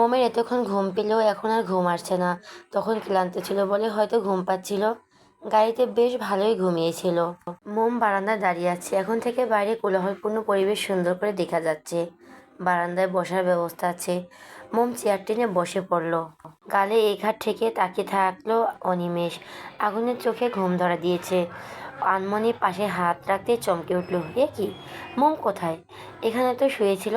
মোমের এতক্ষণ ঘুম পেলেও এখন আর ঘুম আসছে না। তখন ক্লান্ত ছিল বলে হয়তো ঘুম পাচ্ছিল। গাড়িতে বেশ ভালোই ঘুমিয়েছিল। মোম বারান্দায় দাঁড়িয়ে আছে। এখন থেকে বাইরে কোলাহলপূর্ণ পরিবেশ সুন্দর করে দেখা যাচ্ছে। বারান্দায় বসার ব্যবস্থা আছে। মোম চেয়ার টেনে বসে পড়ল। গালে এই ঘাট থেকে তাকিয়ে থাকলো অনিমেষ। আগুনের চোখে ঘুম ধরা দিয়েছে। আনমনি পাশে হাত রাখতে চমকে উঠল। এ কি, মোম কোথায়? এখানে তো শুয়েছিল।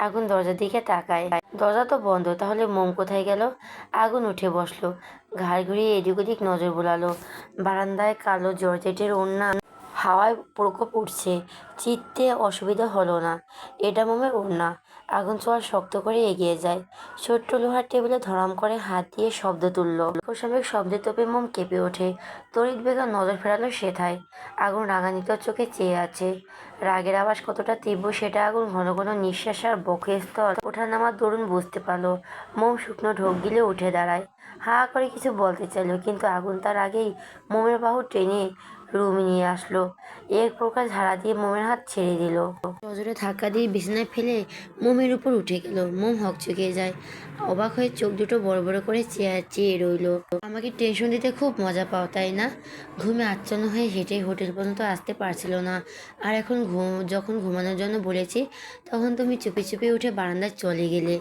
আগুন দরজার দিকে তাকায়। দরজা তো বন্ধ, তাহলে মোম কোথায় গেল? আগুন উঠে বসলো। ঘাড় ঘুরিয়ে এদিক ওদিক নজর বুলালো। বারান্দায় কালো জর্জেটের ওড়না হাওয়ায় প্রকোপ উঠছে। চিনতে অসুবিধা হলো না, এটা মোমের ওড়না। আগুন ছোঁয়া শক্ত করে এগিয়ে যায়। ছোট্ট লোহার টেবিলে ধরাম করে হাত দিয়ে শব্দ তুলল। অস্বাভাবিক শব্দে তোপে মোম কেঁপে ওঠে। তড়িৎ বেগে নজর ফেরালো সেথায়। আগুন রাগান্বিত চোখে চেয়ে আছে। রাগের আওয়াজ কতটা তীব্র সেটা আগুন ঘন ঘন নিঃশ্বাস আর বক্ষস্থল ওঠা নামার দরুন বুঝতে পারলো। মোম শুকনো ঢোক গিলে উঠে দাঁড়ায়। হা করে কিছু বলতে চাইল, কিন্তু আগুন তার আগেই মোমের বাহু টেনে রুমে নিয়ে আসলো। এক প্রকার ঝাড়া দিয়ে মোমের হাত ছেড়ে দিল। সজোরে ধাক্কা দিয়ে বিছানায় ফেলে মোমের উপর উঠে গেল। মোম হকচকে যায়। অবাক হয়ে চোখ দুটো বড় বড় করে চেয়ে রইল। আমাকে টেনশন দিতে খুব মজা পাও, তাই না? ঘুমে আচ্ছন্ন হয়ে হেঁটে হোটেল পর্যন্ত আসতে পারছিল না। আর এখন যখন ঘুমানোর জন্য বলেছি, তখন তুমি চুপি চুপি উঠে বারান্দায় চলে গেলে।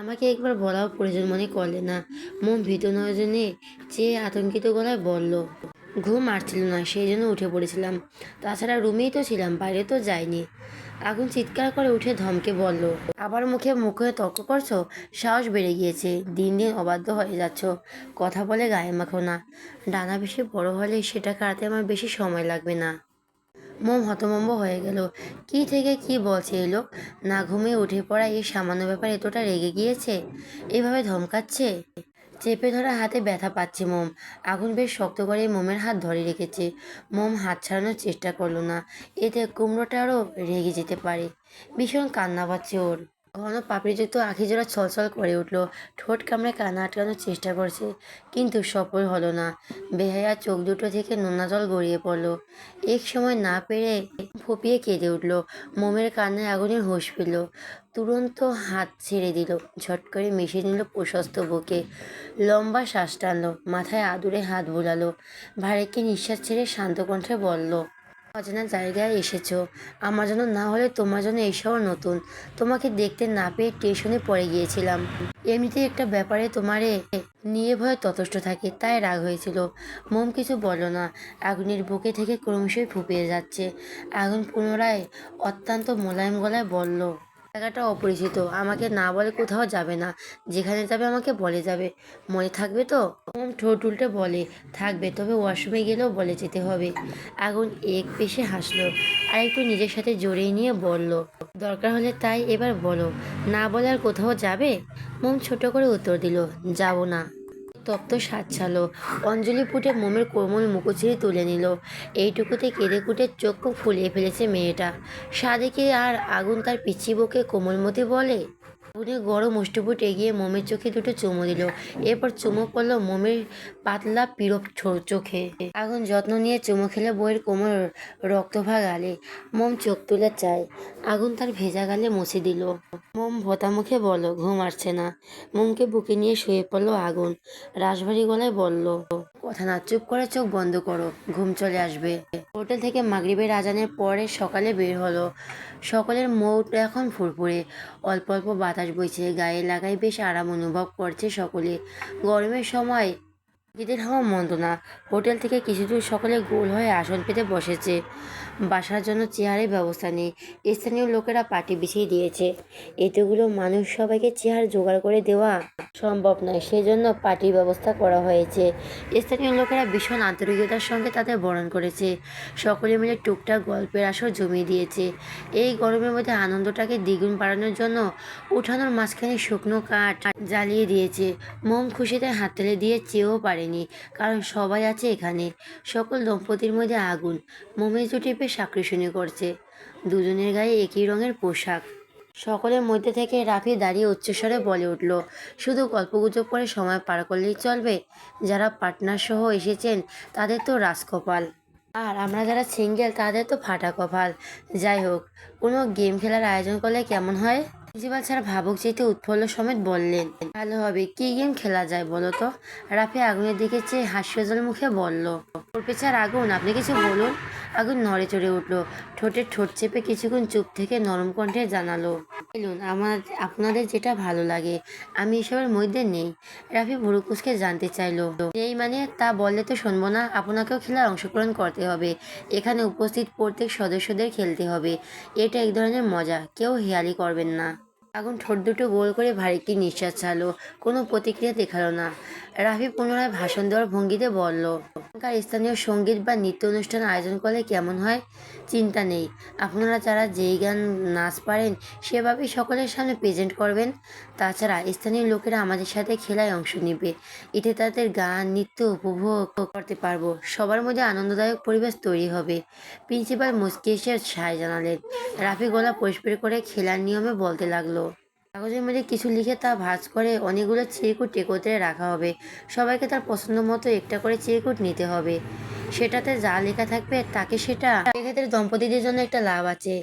আমাকে একবার বলাও প্রয়োজন মনে করলে না। মোম ভীত নজরে চেয়ে আতঙ্কিত গলায় বলল, ঘুম আসছিল না, সেই জন্য উঠে পড়েছিলাম। তাছাড়া রুমেই তো ছিলাম, বাইরে তো যাইনি। আগুন চিৎকার করে উঠে ধমকে বলল, আবার মুখে মুখে তর্ক করছো? সাহস বেড়ে গিয়েছে, দিন দিন অবাধ্য হয়ে যাচ্ছ। কথা বলে গায়ে মাখো না। ডানা বেশি বড় হলে সেটা কাটতে আমার বেশি সময় লাগবে না। মোম হতভম্ব হয়ে গেল। কি থেকে কি বলছে এই লোক? না ঘুমিয়ে উঠে পড়া এই সামান্য ব্যাপার এতটা রেগে গিয়েছে, এভাবে ধমকাচ্ছে। চেপে ধরা হাতে ব্যথা পাচ্ছে মোম। আগুন বেশ শক্ত করে মোমের হাত ধরে রেখেছে। মোম হাত ছাড়ানোর চেষ্টা করলো না, এতে কুমড়োটা আরও রেগে যেতে পারে। ভীষণ কান্না পাচ্ছে ওর। ঘন পাপড়িযুক্ত আখি জোড়া ছলছল করে উঠল। ঠোঁট কামড়ে কান্না আটকানোর চেষ্টা করছে, কিন্তু সফল হলো না। বেহায়া চোখ দুটো থেকে নোনা জল গড়িয়ে পড়ল। এক সময় না পেরে ফুপিয়ে কেঁদে উঠল। মোমের কান্নায় আগুনের হুঁশ পেল। তুরন্ত হাত ছেড়ে দিল। ঝট করে মিশে নিল প্রশস্ত বুকে। লম্বা শ্বাস টানলো। মাথায় আদুরে হাত বুলালো। ভারেকে নিঃশ্বাস ছেড়ে শান্ত কণ্ঠে বলল, অজানা জায়গায় এসেছো। আমার জন্য না হলে তোমার জন্য এই শহর নতুন। তোমাকে দেখতে না পেয়ে টেনশনে পড়ে গিয়েছিলাম। এমনিতে একটা ব্যাপারে তোমারে নিয়ে ভয় ততষ্ট থাকে, তাই রাগ হয়েছিল। মোম কিছু বলল না। আগুনের বুকে থেকে ক্রমশই ফুপিয়ে যাচ্ছে। আগুন পুনরায় অত্যন্ত মোলায়েম গলায় বলল, জায়গাটা অপরিচিত, আমাকে না বলে কোথাও যাবে না। যেখানে যাবে আমাকে বলে যাবে, মনে থাকবে তো? মোম ঠোঁট উল্টে বলে, থাকবে, তবে ওয়াশরুমে গেলেও বলে যেতে হবে। আগুন এক পেশে হাসলো, আর একটু নিজের সাথে জড়িয়ে নিয়ে বলল, দরকার হলে তাই, এবার বলো, না বলে আর কোথাও যাবে? মোম ছোট করে উত্তর দিল, যাব না। তপ্ত স্বাদ ছালো। অঞ্জলি ফুটে মোমের কোমল মুখোচুরি তুলে নিল। এইটুকুতে কেঁদে কুটে চোখ মুখ ফুলিয়ে ফেলেছে মেয়েটা। সাদেকে আর আগুন তার পিচি বুকে কোমলমতি বলে। আগুনে গরম মুষ্টিপুট এগিয়ে মোমের চোখে দুটো চুমু দিল। এরপর চুমু পড়লো মোমের পাতলা পিরপ চোখে। আগুন যত্ন নিয়ে চুমু খেলে বইয়ের কোমল রক্তভা গালে। মোম চোখ তুলে চায়। আগুন তার ভেজা গালে মুছে দিল। মোম ভোতা মুখে বলল, ঘুম আসছে না। মোমকে বুকে নিয়ে শুয়ে পড়লো আগুন। রাশভারী গলায় বলল, কথা না, চুপ করে চোখ বন্ধ করো, ঘুম চলে আসবে। হোটেল থেকে মাগরিবের আজানের পরে সকালে বের হলো। সকলের মুড এখন ফুরফুরে। অল্প অল্প বাতাস বইছে, গায়ে লাগায় বেশ আরাম অনুভব করছে সকলে। গরমের সময় ঈদের হাওয়া মন্দ না। হোটেল থেকে কিছু দূর সকলে গোল হয়ে আসন পেতে বসেছে। বাসার জন্য চেয়ারের ব্যবস্থা নেই। স্থানীয় লোকেরা পাটি বিছিয়ে দিয়েছে। এতগুলো মানুষ সবাইকে চেয়ার জোগাড় করে দেওয়া সম্ভব নয়, সেজন্য পাটির ব্যবস্থা করা হয়েছে। স্থানীয় লোকেরা ভীষণ আন্তরিকতার সঙ্গে তাদের বরণ করেছে। সকলে মিলে টুকটাক গল্পের আসর জমিয়ে দিয়েছে। এই গরমের মধ্যে আনন্দটাকে দ্বিগুণ বাড়ানোর জন্য উঠানোর মাঝখানে শুকনো কাঠ জ্বালিয়ে দিয়েছে। মোম খুশিতে হাততালি দিয়ে চেয়েও পারেনি, কারণ সবাই আছে এখানে। সকল দম্পতির মধ্যে আগুন মোমের জুটি বেশ আকর্ষণীয় করছে। দুজনের গায়ে একই রঙের পোশাক। সকলের মধ্যে থেকে রাফি দাঁড়িয়ে উচ্চস্বরে বলে উঠল, শুধু গল্পগুজব করে সময় পার করলেই চলবে? যারা পার্টনার সহ এসেছেন তাদের তো রাজকপাল, আর আমরা যারা সিঙ্গেল তাদের তো ফাটা কপাল। যাই হোক, কোনো গেম খেলার আয়োজন করলে কেমন হয়? প্রিন্সিপাল স্যার ভাবুক যেতে উৎফুল্ল সমেত বললেন, ভালো হবে, কি গেম খেলা যায় বলো তো? রাফি আগুনের দিকে চেয়ে হাস্যজল মুখে বলল, প্রফেসর আগুন, আপনি কিছু বলুন। আগুন নড়ে চড়ে উঠল, ঠোঁটে ঠোঁট চেপে কিছুক্ষণ চুপ থেকে নরম কণ্ঠে জানালো, বলুন আপনাদের যেটা ভালো লাগে, আমি এসবের মধ্যে নেই। রাফি ভুরু কুঁচকে জানতে চাইলো, নেই মানে? তা বললে তো শুনবো না। আপনাকেও খেলায় অংশগ্রহণ করতে হবে, এখানে উপস্থিত প্রত্যেক সদস্যদের খেলতে হবে। এটা এক ধরনের মজা, কেউ হেয়ালি করবেন না। আগুন ঠোঁট দুটো গোল করে ভারী একটি নিঃশ্বাস ছাড়লো, কোনো প্রতিক্রিয়া দেখালো না। রাফি পুনরায় ভাষণ দেওয়ার ভঙ্গিতে বলল, এখানকার স্থানীয় সঙ্গীত বা নৃত্য অনুষ্ঠান আয়োজন করলে কেমন হয়? চিন্তা নেই, আপনারা যারা যেই গান নাচ পারেন সেভাবেই সকলের সামনে প্রেজেন্ট করবেন। তাছাড়া স্থানীয় লোকেরা আমাদের সাথে খেলায় অংশ নেবে, এতে তাদের গান নৃত্য উপভোগ করতে পারবো, সবার মধ্যে আনন্দদায়ক পরিবেশ তৈরি হবে। প্রিন্সিপাল মুচকি এসে সায় জানালেন। রাফি গলা পরিষ্কার করে খেলার নিয়মে বলতে লাগলো, কাগজের মধ্যে কিছু লিখে তা ভাঁজ করে অনেকগুলো চিরকুট একত্রে রাখা হবে। সবাইকে তার পছন্দ মতো একটা করে চিরকুট নিতে হবে, সেটাতে যা লেখা থাকবে তাকে সেটা। এক্ষেত্রে দম্পতিদের জন্য একটা লাভ আছে,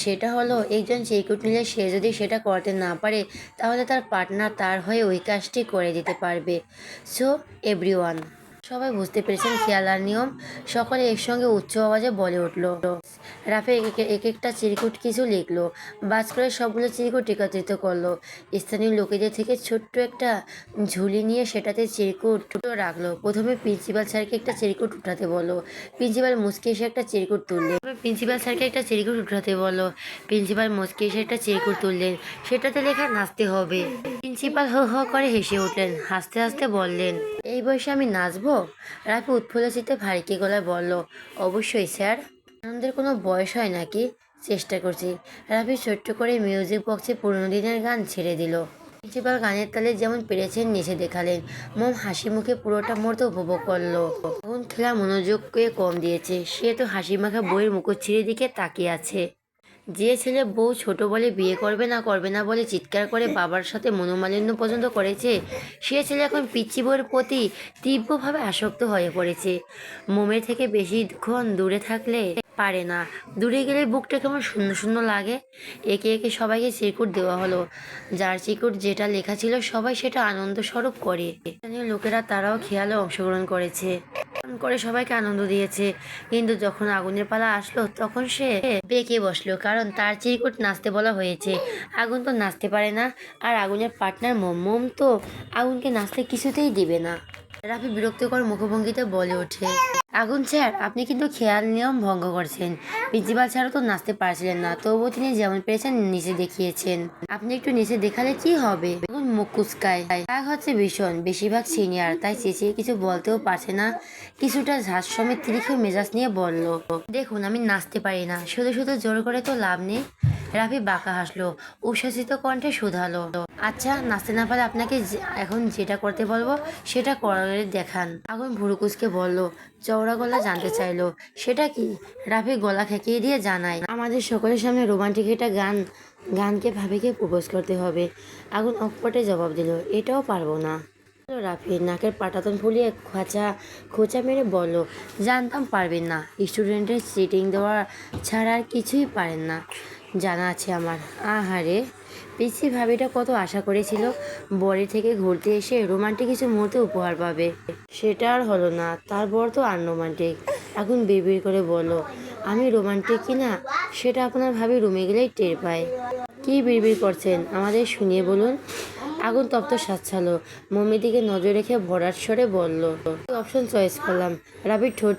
সেটা হলো একজন চিরকুট নিলে সে যদি সেটা করতে না পারে তাহলে তার পার্টনার তার হয়ে ওই কাজটি করে দিতে পারবে। সো এভরিওয়ান, সবাই বুঝতে পেরেছেন খেয়াল আর নিয়ম? সকলে একসঙ্গে উচ্চ আওয়াজে বলে উঠল। রাফি এক একটা চিরকুট কিছু লিখলো, বাজ করে সবগুলো চিরকুট একত্রিত করলো। স্থানীয় লোকেদের থেকে ছোট্ট একটা ঝুলি নিয়ে সেটাতে চিরকুট রাখলো। প্রথমে প্রিন্সিপাল স্যারকে একটা চিরকুট উঠাতে বলো। প্রিন্সিপাল মুচকি এসে একটা চিরকুট তুললেন। প্রিন্সিপাল স্যারকে একটা চিরকুট উঠাতে বলো। প্রিন্সিপাল মুচকি এসে একটা চিরকুট তুললেন, সেটাতে লেখা নাচতে হবে। প্রিন্সিপাল হো হো করে হেসে উঠলেন, হাসতে হাসতে বললেন, এই বয়সে আমি নাচবো? রাফি উৎফুল্ল চিত্তে ভারী গলায় বলল, অবশ্যই স্যার, আনন্দের কোনো বয়স হয় নাকি? চেষ্টা করছি। রাফি ছোট্ট করে মিউজিক বক্সে পুরোনো দিনের গান ছেড়ে দিল। প্রিন্সিপাল গানের তালে যেমন পেরেছেন নেচে দেখালেন। মোম হাসি মুখে পুরোটা মুহূর্ত উপভোগ করলো। এখন খেলা মনোযোগকে কম দিয়েছে, সে তো হাসি মাখা বইয়ের মুখচ্ছিরির দিকে তাকিয়ে আছে। যে ছেলে বউ ছোট বলে বিয়ে করবে না বলে চিৎকার করে বাবার সাথে মনোমালিন্য পর্যন্ত করেছে, সে ছেলে এখন পিচ্চি বউয়ের প্রতি তীব্রভাবে আসক্ত হয়ে পড়েছে। মোমের থেকে বেশিক্ষণ দূরে থাকলে পারে না, দূরে গেলে বুকটা কেমন শূন্য শূন্য লাগে। একে একে সবাইকে চিরকুট দেওয়া হলো, যার চিরকুট যেটা লেখা ছিল সবাই সেটা আনন্দ স্বরূপ করে। স্থানীয় লোকেরা তারাও খেয়ালে অংশগ্রহণ করেছে, করে সবাইকে আনন্দ দিয়েছে। কিন্তু যখন আগুনের পালা আসলো তখন সে বেঁকে বসলো, কারণ তার চিরকুট নাচতে বলা হয়েছে। আগুন তো নাচতে পারে না, আর আগুনের পার্টনার মোম তো আগুনকে নাচতে কিছুতেই দিবে না। রাফি বিরক্তিকর মুখভঙ্গিতে বলে ওঠে, আগুন স্যার, আপনি কিন্তু খেয়াল নিয়ম ভঙ্গ করছেন। প্রিন্সিপাল স্যারও তো নাচতে পারছিলেন না, তবুও তিনি যেমন পেরেছেন নিচে দেখিয়েছেন। আপনি একটু নিচে দেখালে কি হবে? আগুন মুখ কুচকায়, রাগ হচ্ছে ভীষণ, বেশিরভাগ সিনিয়র, তাই চেঁচিয়ে কিছু বলতেও পারছে না। কিছুটা ঝাঁজ সমেত তীক্ষ্ণ মেজাজ নিয়ে বলল, দেখুন আমি নাচতে পারি না, শুধু শুধু জোর করে তো লাভ নেই। রাফি বাঁকা হাসলো, উচ্ছ্বাসিত কণ্ঠে শুধালো, আচ্ছা নাচতে না পারলে আপনাকে এখন যেটা করতে বলবো সেটা করে দেখান। আগুন ভুরু কুচকে বলল, চওড়া গলা জানতে চাইলো, সেটা কি? রাফি গলা খেকিয়ে দিয়ে জানায়, আমাদের সকলের সামনে রোমান্টিক একটা গানকে ভাবিকে প্রপোজ করতে হবে। আগুন অকপটে জবাব দিল, এটাও পারবো না। রাফি নাকের পাটাতন ফুলিয়ে খোঁচা মেরে বলল, জানতাম পারবেন না, স্টুডেন্টের সিটিং দেওয়া ছাড়া আর কিছুই পারেন না, জানা আছে আমার। আহারে, পিসি ভাবিটা কত আশা করেছিল বরের থেকে ঘুরতে এসে রোমান্টিক কিছু মুহূর্তে উপহার পাবে, সেটা আর হলো না। তার বর তো আনরোমান্টিক। আগুন বিড়বিড় করে বলল, আমি রোমান্টিক কিনা সেটা আপনার ভাবি রুমে গেলেই টের পায়। কি বিড়বিড় করছেন আমাদের শুনিয়ে বলুন। আগুন তপ্ত সাচ্ছালো মমির দিকে নজর রেখে ভরাট স্বরে বলল, অপশন চয়েস করলাম। রাবির ঠোঁট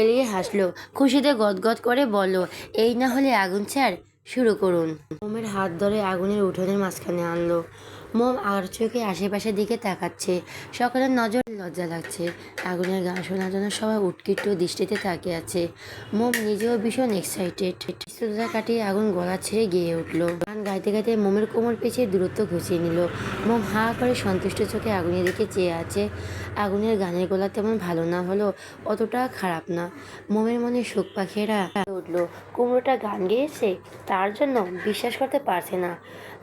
এলিয়ে হাসলো, খুশিতে গদগদ করে বলল, এই না হলে আগুন স্যার, শুরু করুন। মোমের হাত ধরে আগুনের উঠোনের মাঝখানে আনলো। মোম আর চোখে আশেপাশের দিকে তাকাচ্ছে, সকলের নজর লজ্জা লাগছে। আগুনের গান শোনার জন্য সবাই উৎকৃষ্ট দৃষ্টিতে তাকিয়ে আছে। মোম নিজেও ভীষণ এক্সাইটেড। স্থিরতা কাটিয়ে আগুন গলা ছেড়ে গেয়ে উঠলো। গান গাইতে গাইতে মোমের কোমর পিছিয়ে দূরত্ব ঘুচিয়ে নিল। মোম হা করে সন্তুষ্ট চোখে আগুনের দিকে চেয়ে আছে। আগুনের গানের গলা তেমন ভালো না হলেও অতটা খারাপ না। মোমের মনে শোক পাখিরা উঠলো, কুমড়োটা গান গেয়েছে, তার জন্য বিশ্বাস করতে পারছে না।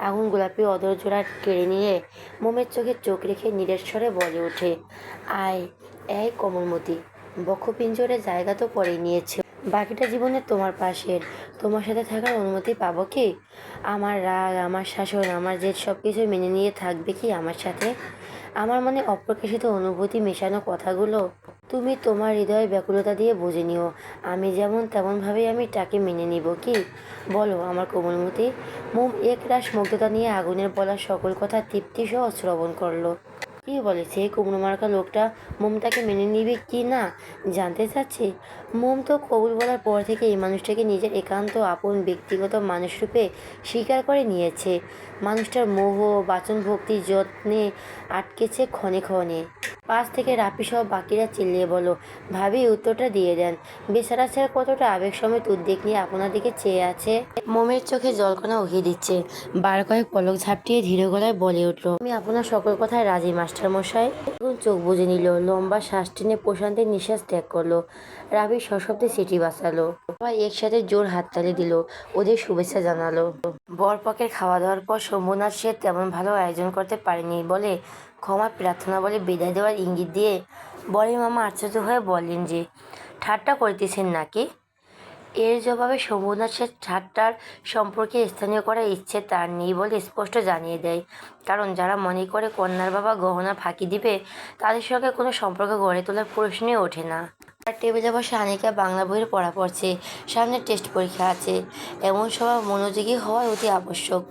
আগুন গোলাপি অদর জোড়া কেড়ে নিয়ে মোমের চোখে চোখ রেখে নিরেট স্বরে বলে ওঠে, আয় এই কোমলমতি, বক্ষপিঞ্জরে জায়গা তো করে নিয়েছে, বাকিটা জীবনে তোমার পাশের, তোমার সাথে থাকার অনুমতি পাবো কি? আমার রাগ, আমার শাসন, আমার জেদ সব কিছু মেনে নিয়ে থাকবে কি আমার সাথে? আমার মনে অপ্রকাশিত অনুভূতি মেশানো কথাগুলো তুমি তোমার হৃদয়ের ব্যাকুলতা দিয়ে বুঝে নিও। আমি যেমন তেমনভাবেই আমি তাকে মেনে নিব কি? বলো আমার কোমলমতি। মোম একরাশ মুগ্ধতা নিয়ে আগুনের বলা সকল কথা তৃপ্তি সহ শ্রবণ করলো। কি বলেছে এই কুমড়ো মার্কা লোকটা? মোমটাকে মেনে নিবে কি না জানতে চাচ্ছে। মোম তো কবুল বলার পর থেকে এই মানুষটাকে নিজের একান্ত আপন ব্যক্তিগত মানুষরূপে স্বীকার করে নিয়েছে। মানুষটার মোহ বাচন ভক্তি যত্নে আটকেছে ক্ষণে ক্ষণে। পাশ থেকে রাপি সহ বাকিরা চিল্লিয়ে বলো, ভাবি উত্তরটা দিয়ে দেন। বেচারা ছেলে কতটা আবেগ সমেত উদ্বেগ নিয়ে আপনার দিকে চেয়ে আছে। মোমের চোখে জলকণা উকিয়ে দিচ্ছে। বার কয়েক পলক ঝাপটিয়ে ধীরে গলায় বলে উঠল, আমি আপনার সকল কথায় রাজি মাস্টার মশাই। এখন চোখ বুজে নিল, লম্বা শ্বাস টেনে প্রশান্তের নিঃশ্বাস ত্যাগ করলো। রাবি সশব্দে সিটি বাঁচালো। সবাই একসাথে জোর হাততালি দিল, ওদের শুভেচ্ছা জানালো। বরপক্ষের খাওয়া দাওয়ার পর শম্ভুনাথ সে তেমন ভালো আয়োজন করতে পারেনি বলে ক্ষমা প্রার্থনা বলে বিদায় দেওয়ার ইঙ্গিত দিয়ে বরের মামা আশ্চর্য হয়ে বললেন যে, ঠাট্টা করিতেছেন নাকি? এর জবাবে শম্ভুনাথ সে ঠাট্টার সম্পর্কে স্থানীয় করার ইচ্ছে তার নেই বলে স্পষ্ট জানিয়ে দেয়। কারণ যারা মনে করে কন্যার বাবা গহনা ফাঁকি দিবে, তাদের সঙ্গে কোনো সম্পর্ক গড়ে তোলার প্রশ্নই ওঠে না। তার টেবিলে বসে আনিকা বাংলা বইয়ের পড়া পড়ছে, সামনে টেস্ট পরীক্ষা আছে। এমন সময় মনোযোগী হওয়া অতি আবশ্যক।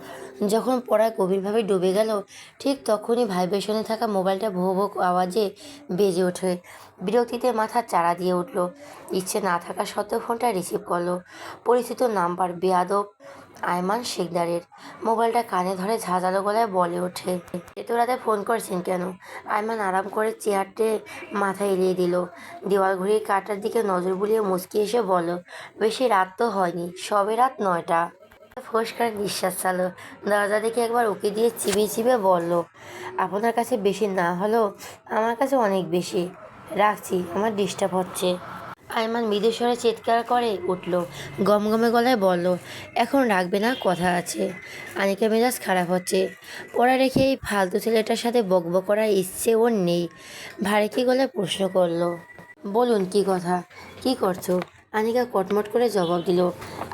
যখন পড়ায় গভীরভাবে ডুবে গেল, ঠিক তখনই ভাইব্রেশনে থাকা মোবাইলটা ভো ভো আওয়াজে বেজে ওঠে। বিরক্তিতে মাথা চাড়া দিয়ে উঠল। ইচ্ছে না থাকা সত্ত্বেও ফোনটা রিসিভ করলো। পরিচিত নাম্বার, বেয়াদব আয়মান শেখদারের। মোবাইলটা কানে ধরে ঝাঁঝালো গলায় বলে ওঠে, এত রাতে ফোন করছেন কেন? আয়মান আরাম করে চেয়ারটে মাথা এলিয়ে দিল। দেওয়াল ঘড়ির কাঁটার দিকে নজর বুলিয়ে মুচকি এসে বলল, বেশি রাত তো হয়নি, সবে রাত 9টা। ফোঁসকার নিঃশ্বাস ছাড়ল। দরজা দেখে একবার উকি দিয়ে চিবিয়ে চিবিয়ে বলল, আপনার কাছে বেশি না হলেও আমার কাছে অনেক বেশি। রাখছি, আমার ডিস্টার্ব হচ্ছে। আয়মান মৃদুস্বরে চিৎকার করে উঠল, গমগমে গলায় বলল, এখন রাখবে না, কথা আছে। আনিকা মেজাজ খারাপ হচ্ছে। পড়া রেখে এই ফালতু ছেলেটার সাথে বকবক করার ইচ্ছে ওর নেই। ভারী গলায় প্রশ্ন করলো, বলুন কি কথা, কি করছো? আনিকা কটমট করে জবাব দিল,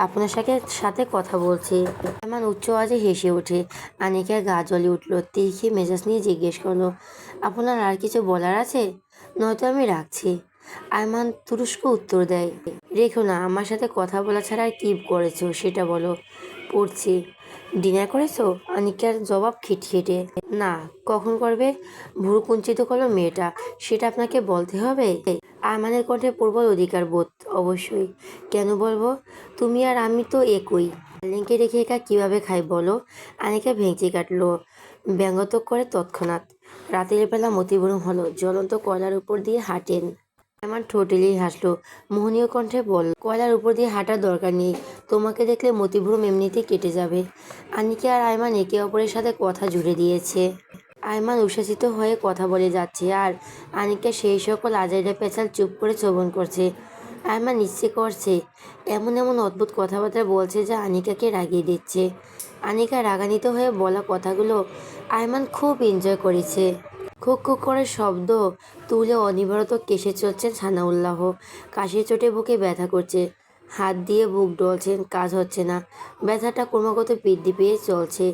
আপনার সাথে কথা বলছি। আয়মান উচ্চ আওয়াজে হেসে ওঠে। আনিকার গা জ্বলে উঠল। তিখি মেজাজ নিয়ে জিজ্ঞেস করলো, আপনার আর কিছু বলার আছে? নয়তো আমি রাখছি। আয়মান তুরস্ক উত্তর দেয়, রেখো না, আমার সাথে কথা বলা ছাড়া আর কী করেছো সেটা বলো। পড়ছি। ডিনার করেছো? আনিকার জবাব খিটখিটে, না। কখন করবে? ভুরু কুঞ্চিত করলো মেয়েটা, সেটা আপনাকে বলতে হবে? আয়মানের কণ্ঠে প্রবল অধিকার বোধ। অবশ্যই। কেন বলবো? তুমি আর আমি তো একই। লিঙ্কে রেখে একা কীভাবে খাই বলো? আনিকা ভেঙচি কাটলো, ব্যঙ্গত করে তৎক্ষণাৎ। রাতের বেলা মতিভ্রম হলো, জ্বলন্ত কয়লার উপর দিয়ে হাঁটেন। আমার ঠোঁটেলেই হাসলো, মোহনীয় কণ্ঠে বলল, কয়লার উপর দিয়ে হাঁটার দরকার নেই, তোমাকে দেখলে মতিভ্রম এমনিতেই কেটে যাবে। আনিকা আর আয়মান একে অপরের সাথে কথা জুড়ে দিয়েছে। আয়মান উচ্ছ্বাসিত হয়ে কথা বলে যাচ্ছে, আর আনিকা সেই সকল আজাইরা পেঁচাল চুপ করে শ্রবণ করছে। আয়মান ইচ্ছে করছে, এমন এমন অদ্ভুত কথাবার্তা বলছে যা আনিকাকে রাগিয়ে দিচ্ছে। আনিকা রাগান্বিত হয়ে বলা কথাগুলো আয়মান খুব এনজয় করেছে। খুক খুক করে শব্দ তুলে অনিবারত কেসে চলছেন সানাউল্লাহ। কাশির চোটে বুকে ব্যথা করছে, হাত দিয়ে বুক ডলছেন, কাজ হচ্ছে না। ব্যথাটা ক্রমাগত বৃদ্ধি পেয়ে চলছে।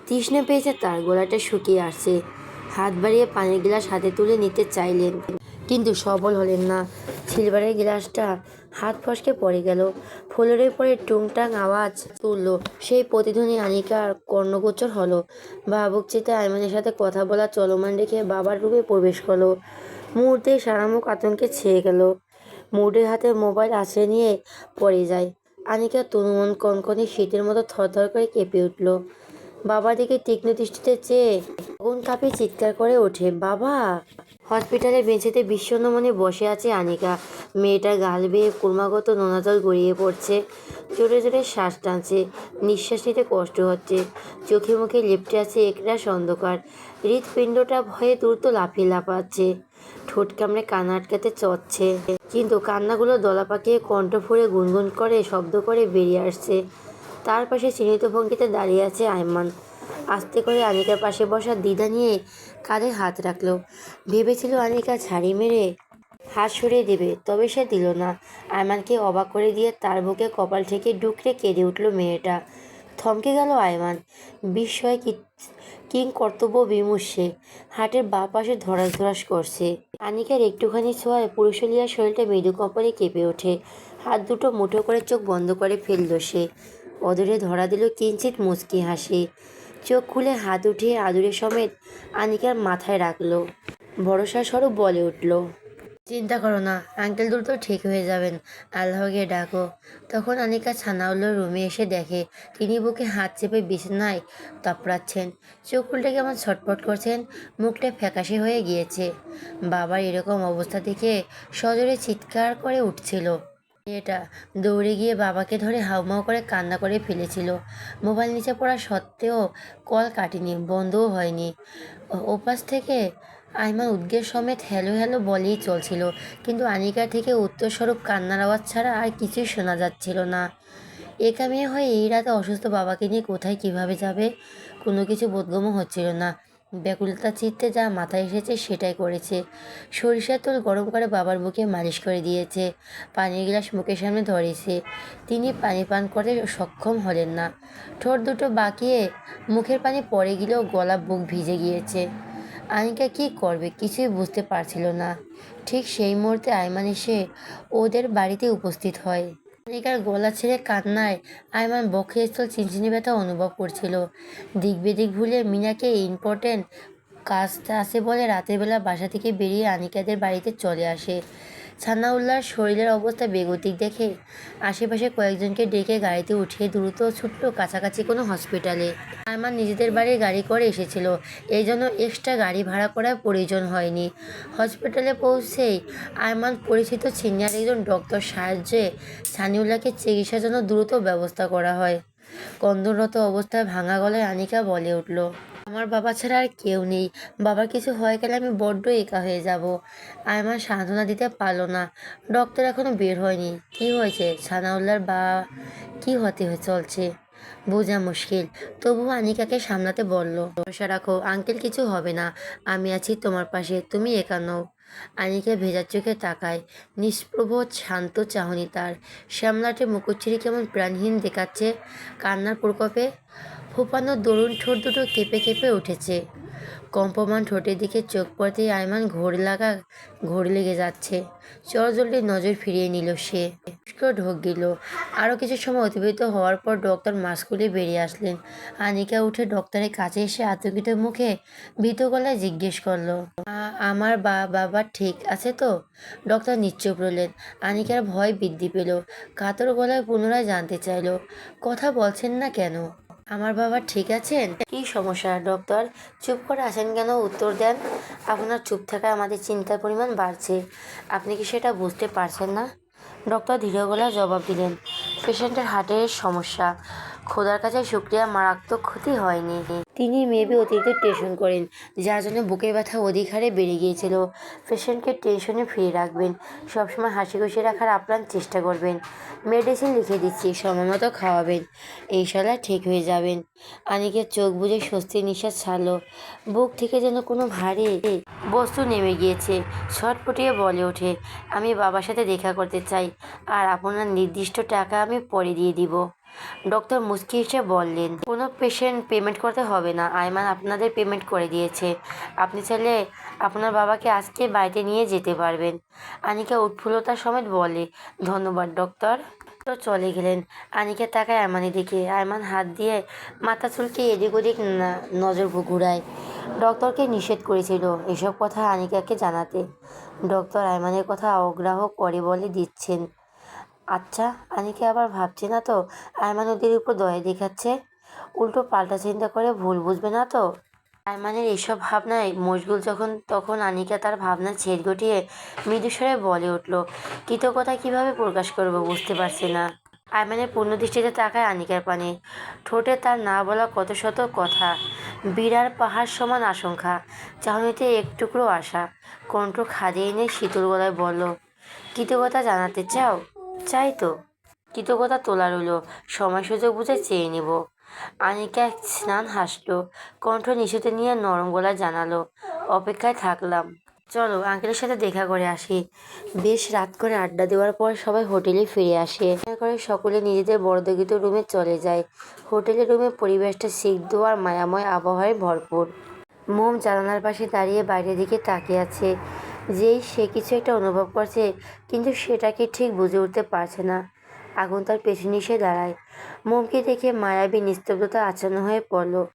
তৃষ্ণা পেয়েছে তার, গলাটা শুকিয়ে আসছে। হাত বাড়িয়ে পানির গ্লাস হাতে তুলে নিতে চাইলেন, কিন্তু সবল হলেন না। সিলভারের গ্লাসটা হাত ফসকে পড়ে গেল। ফ্লোরের পরে টুংটাং আওয়াজ তুলল। সেই প্রতিধ্বনি আনিকার কর্ণগোচর হলো। ভাবুক চিত্তে আয়মানের সাথে কথা বলা চলমান রেখে বাবার রুমে প্রবেশ করলো। মুহূর্তে সারামুখ আতঙ্কে ছেয়ে গেল। মুডের হাতে মোবাইল আছড়ে নিয়ে পড়ে যায়। আনিকার তনুমন কনকনে শীতের মতো থরথর করে কেঁপে উঠল। বাবার দিকে তীক্ষ্ণ দৃষ্টিতে চেয়ে আগুন কাঁপে চিৎকার করে ওঠে, বাবা! হসপিটালে বেঞ্চিতে বিষণ্ণ মনে বসে আছে আনিকা। মেয়েটার গাল বেয়ে ক্রমাগত নোনা জল গড়িয়ে পড়ছে। জোরে জোরে শ্বাস টানছে, নিঃশ্বাস নিতে কষ্ট হচ্ছে। চোখে মুখে লেপ্টে আছে একরাশ অন্ধকার। হৃৎপিণ্ডটা ভয়ে দ্রুত লাফিয়ে লাফাচ্ছে। ঠোঁট কামড়ে কান্না আটকাতে চচ্ছে, কিন্তু কান্নাগুলো দলা পাকিয়ে কণ্ঠ ফুঁড়ে গুনগুন করে শব্দ করে বেরিয়ে আসছে। তার পাশে চিহ্নিত ভঙ্গিতে দাঁড়িয়ে আছে আয়মান। আস্তে করে আনিকার পাশে বসা দিদা নিয়ে কাঁধে হাত রাখলো। ভেবেছিল আনিকা ছাড়ি মেরে হাত সরিয়ে দেবে, তবে সে দিল না। আয়মানকে অবাক করে দিয়ে তার বুকে কপাল থেকে ডুকরে কেঁদে উঠল মেয়েটা। থমকে গেল আয়মান, বিস্ময় কিং কর্তব্য বিমূর্ষে। হাটের বাঁ পাশে ধরাস ধরাস করছে। আনিকার একটুখানি ছোঁয়ায় পুরুষলিয়ার শরীরটা মৃদু কম্পনে কেঁপে ওঠে। হাত দুটো মুঠো করে চোখ বন্ধ করে ফেলল সে। অদূরে ধরা দিল কিঞ্চিত মুচকি হাসি। চোখ খুলে হাত উঠিয়ে আদুরে সমেত আনিকার মাথায় রাখলো। ভরসা স্বরূপ বলে উঠল, চিন্তা করো না, আঙ্কেল দ্রুত ঠিক হয়ে যাবেন, আল্লাহকে ডাকো। তখন আনিকা ছানাউল্লার রুমে এসে দেখে তিনি বুকে হাত চেপে বিছানায় তপড়াচ্ছেন। চোখ উল্টে কেমন ছটপট করছেন, মুখটা ফ্যাকাশে হয়ে গিয়েছে। বাবার এরকম অবস্থা দেখে সজোরে চিৎকার করে উঠছিল। মেয়েটা দৌড়ে গিয়ে বাবাকে ধরে হাউমাউ করে কান্না করে ফেলেছিল। মোবাইল নিচে পড়া সত্ত্বেও কল কাটেনি, বন্ধও হয়নি। ওপাশ থেকে আইমান উদ্বেগ সমেত হ্যালো হ্যালো বলেই চলছিল, কিন্তু আনিকার থেকে উত্তরস্বরূপ কান্নার আওয়াজ ছাড়া আর কিছুই শোনা যাচ্ছিল না। একা মেয়ে হয়ে এই রাতে অসুস্থ বাবাকে নিয়ে কোথায় কিভাবে যাবে, কোনো কিছু বোধগম্য হচ্ছিল না। ব্যাকুলতা চিত্তে যা মাথায় এসেছে সেটাই করেছে। সরিষার তেল গরম করে বাবার বুকে মালিশ করে দিয়েছে। পানির গ্লাস মুখের সামনে ধরেছে। তিনি পানি পান করতে সক্ষম হলেন না। ঠোঁট দুটো বাঁকিয়ে মুখের পানি পড়ে গেলেও গলা বুক ভিজে গিয়েছে। আনিকা কি করবে কিছুই বুঝতে পারছিল না। ঠিক সেই মুহূর্তে আয়মান এসে ওদের বাড়িতে উপস্থিত হয়। আনিকার গলা ছেড়ে কান্নায় আয়মান বক্ষস্থল চিনচিনি ব্যথা অনুভব করছিল। দিক বেদিক ভুলে মিনাকে ইম্পর্টেন্ট কাজটা আছে বলে রাতের বেলা বাসা থেকে বেরিয়ে আনিকাদের বাড়িতে চলে আসে। ছানাউল্লার শরীরের অবস্থা বেগতিক দেখে আশেপাশে কয়েকজনকে ডেকে গাড়িতে উঠিয়ে দ্রুত ছুটল কাছাকাছি কোনো হসপিটালে। আয়মান নিজেদের বাড়ির গাড়ি করে এসেছিল, এই জন্য এক্সট্রা গাড়ি ভাড়া করার প্রয়োজন হয়নি। হসপিটালে পৌঁছেই আয়মান পরিচিত সিনিয়র একজন ডক্টর সাহায্যে ছানিউল্লাহকে চিকিৎসার জন্য দ্রুত ব্যবস্থা করা হয়। কন্দনরত অবস্থায় ভাঙা গলায় আনিকা বলে উঠল, আমার বাবা ছাড়া আর কেউ নেই, বাবার কিছু হয়ে গেলে আমি বড্ড একা হয়ে যাব। আয়মান সান্ত্বনা দিতে পারলো না। ডক্টর এখনো বের হয়নি। কি হয়েছে ছানাউল্লার বা কি হতে চলছে বোঝা মুশকিল, তবুও আনিকাকে সামলাতে বলল, ভরসা রাখো, আঙ্কেল কিছু হবে না, আমি আছি তোমার পাশে, তুমি একা নও। আনিকা ভেজা চোখে তাকায়। নিষ্প্রভ শান্ত চাহনি তার। শ্যামলাটে মুখচ্ছিরি কেমন প্রাণহীন দেখাচ্ছে কান্নার প্রকোপে। ফোপানো দরুণ ঠোঁট দুটো কেঁপে কেঁপে উঠেছে। কম্পমান ঠোঁটের দিকে চোখ পড়তেই আয়মান ঘোর লেগে যাচ্ছে। চটজলদি নজর ফিরিয়ে নিল সে। ঢোক গেল। আরও কিছু সময় অতিবাহিত হওয়ার পর ডক্টর মাস্ক খুলে বেরিয়ে আসলেন। আনিকা উঠে ডক্টরের কাছে এসে আতঙ্কিত মুখে ভীত গলায় জিজ্ঞেস করলো, আমার বাবা ঠিক আছে তো? ডক্টর নিশ্চুপ রইলেন। আনিকার ভয় বৃদ্ধি পেল। কাতর গলায় পুনরায় জানতে চাইল, কথা বলছেন না কেন? আমার বাবা ঠিক আছেন? কি সমস্যা ডক্টর? চুপ করে আছেন কেন? উত্তর দেন। আপনার চুপ থাকায় আমাদের চিন্তার পরিমাণ বাড়ছে, আপনি কি সেটা বুঝতে পারছেন না? ডক্টর ধীর গলায় জবাব দিলেন, পেশেন্টের হার্টের সমস্যা, খোদার কাছে শুক্রিয়া মারাত্মক ক্ষতি হয়নি। তিনি মেবি অতিরিক্ত টেনশন করেন, যার জন্য বুকের ব্যথা অধিক হারে বেড়ে গিয়েছিল। পেশেন্টকে টেনশনে ফ্রি রাখবেন, সবসময় হাসি খুশি রাখার আপ্রাণ চেষ্টা করবেন। মেডিসিন লিখে দিচ্ছি, সময় মতো খাওয়াবেন, ইনশাল্লাহ ঠিক হয়ে যাবেন। আনিকের চোখ বুজে স্বস্তির নিঃশ্বাস ছাড়লো। বুক থেকে যেন কোনো ভারী বস্তু নেমে গিয়েছে। ছটফটিয়ে বলে ওঠে, আমি বাবার সাথে দেখা করতে চাই, আর আপনার নির্দিষ্ট টাকা আমি পরে দিয়ে দিব। ডক্টর মুচকি হেসে বললেন, কোনো পেমেন্ট করতে হবে না, আয়মান আপনাদের পেমেন্ট করে দিয়েছে। আপনি চাইলে আপনার বাবাকে আজকে বাড়িতে নিয়ে যেতে পারবেন। আনিকা উৎফুল্লতার সমেত বলে, ধন্যবাদ ডক্টর। তো চলে গেলেন। আনিকা তাকায় আয়মানের দিকে। আয়মান হাত দিয়ে মাথা চুলকে এদিক ওদিক নজর ঘুরায়। ডক্টরকে নিষেধ করেছিল এসব কথা আনিকাকে জানাতে। ডক্টর আয়মানের কথা অগ্রাহ্য করে বলে দিচ্ছেন। আচ্ছা, আনিকা আবার ভাবছে না তো আয়মান ওদের উপর দয়া দেখাচ্ছে? উল্টো পাল্টা চিন্তা করে ভুল বুঝবে না তো? আয়মানের এসব ভাবনায় মশগুল তখন আনিকা তার ভাবনা ছেদ ঘটিয়ে মৃদুস্বরে বলে উঠল, কৃতজ্ঞতা কিভাবে প্রকাশ করব বুঝতে পারছি না। আয়মানের পূর্ণ দৃষ্টিতে তাকায় আনিকার পানে। ঠোঁটে তার না বলা কত শত কথা, বিরার পাহাড় সমান আশঙ্কা, চাহনিতে এক টুকরো আশা। কণ্ঠ খাদে এনে শীতল গলায় বলল, কৃতজ্ঞতা জানাতে চাও? চাই তো। কৃতজ্ঞতা তোলা রইল, সময় সুযোগ বুঝে চেয়ে নেব। আনিকা এক স্নান হাসল, কণ্ঠ নিশুতে নিয়ে নরম গলায় জানালো, অপেক্ষায় থাকলাম। চলো আঙ্কেলের সাথে দেখা করে আসি। বেশ রাত করে আড্ডা দেওয়ার পর সবাই হোটেলে ফিরে আসে। দেখা করে সকলে নিজেদের বর্ধকিত রুমে চলে যায়। হোটেলের রুমে পরিবেশটা সিক্ত আর মায়াময় আবহাওয়ায় ভরপুর। মোম জানালার পাশে দাঁড়িয়ে বাইরের দিকে তাকিয়ে আছে। যেই সে কিছু একটা অনুভব করছে, কিন্তু সেটাকে ঠিক বুঝে উঠতে পারছে না। আগুন তার পেছনে এসে দাঁড়ায়। মোমকে দেখে মায়াবী নিস্তব্ধতা আচ্ছন্ন হয়ে পড়ল।